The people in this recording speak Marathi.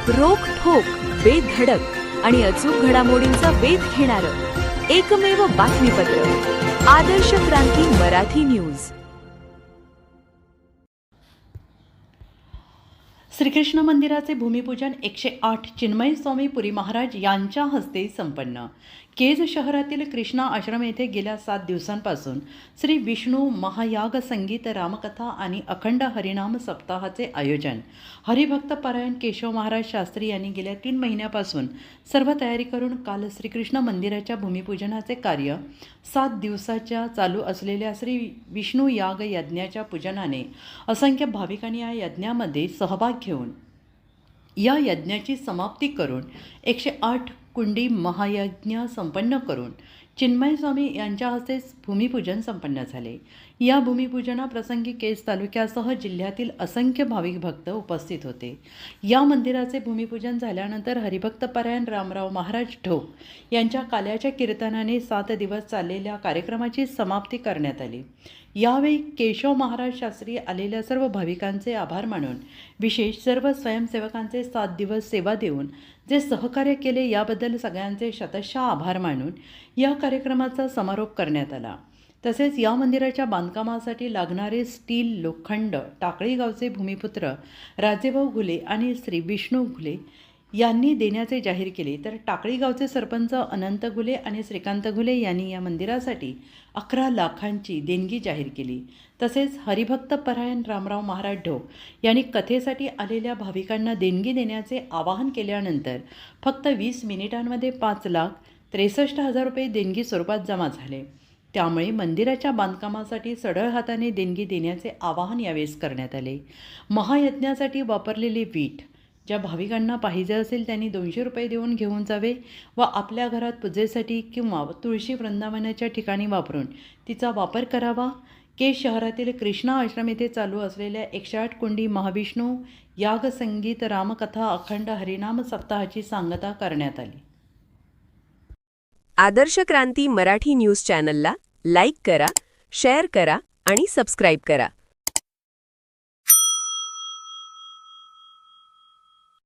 रोखठोक, बेधडक आणि अचूक घडामोडींचा वेध घेणारं एकमेव बातमीपत्र, आदर्श क्रांती मराठी न्यूज. श्रीकृष्ण मंदिराचे भूमिपूजन 108 चिन्मय स्वामी पुरी महाराज यांच्या हस्ते संपन्न. केज शहरातील कृष्णा आश्रम येथे गेल्या 7 दिवसांपासून श्री विष्णू महायाग संगीत, रामकथा आणि अखंड हरिनाम सप्ताहाचे आयोजन हरिभक्त पारायण केशव महाराज शास्त्री यांनी गेल्या 3 महिन्यापासून सर्व तयारी करून काल श्रीकृष्ण मंदिराच्या भूमिपूजनाचे कार्य 7 दिवसाच्या चालू असलेल्या श्री विष्णू याग यज्ञाच्या पूजनाने असंख्य भाविकांनी या यज्ञामध्ये सहभाग घेऊन या यज्ञाची समाप्ती करून 108 कुंडी महायज्ञ संपन्न करून चिन्मय स्वामी यांच्या हस्ते भूमिपूजन संपन्न झाले. या भूमिपूजनाप्रसंगी केज तालुक्यासह जिल्ह्यातील असंख्य भाविक भक्त उपस्थित होते. या मंदिराचे भूमिपूजन झाल्यानंतर हरिभक्त पारायण रामराव महाराज ढोक यांच्या काल्याच्या कीर्तनाने 7 दिवस चाललेल्या कार्यक्रमाची समाप्ती करण्यात आली. यावेळी केशव महाराज शास्त्री आलेल्या सर्व भाविकांचे आभार मानून विशेष सर्व स्वयंसेवकांचे 7 दिवस सेवा देऊन जे सहकार्य केले याबद्दल सगळ्यांचे शतशः आभार मानून या कार्यक्रमाचा समारोप करण्यात आला. तसेच या मंदिराच्या बांधकामासाठी लागणारे स्टील, लोखंड टाकळी गावचे भूमिपुत्र राजेभाऊ घुले आणि श्री विष्णू घुले यांनी देण्याचे जाहीर केले. तर टाकळी गावचे सरपंच अनंत घुले आणि श्रीकांत घुले यांनी या मंदिरासाठी 11 लाखांची देणगी जाहीर केली. तसेच हरिभक्त परायण रामराव महाराज ढोक यांनी कथेसाठी आलेल्या भाविकांना देणगी देण्याचे आवाहन केल्यानंतर फक्त 20 मिनिटांमध्ये 5,63,000 रुपये देणगी स्वरूपात जमा झाले. त्यामुळे मंदिराच्या बांधकामासाठी सढळ हाताने देणगी देण्याचे आवाहन यावेळेस करण्यात आले. महायज्ञासाठी वापरलेली वीट ज्या भाविकांना पाहिजे असेल त्यांनी 200 रुपये देऊन घेऊन जावे व आपल्या घरात पूजेसाठी किंवा तुळशी वृंदावनाच्या ठिकाणी वापरून तिचा वापर करावा. केज शहरातील कृष्णा आश्रम येथे चालू असलेल्या 108 कुंडी महाविष्णू याग संगीत, रामकथा, अखंड हरिनाम सप्ताहाची सांगता करण्यात आली. आदर्श क्रांती मराठी न्यूज चॅनलला लाईक करा, शेअर करा आणि सबस्क्राईब करा.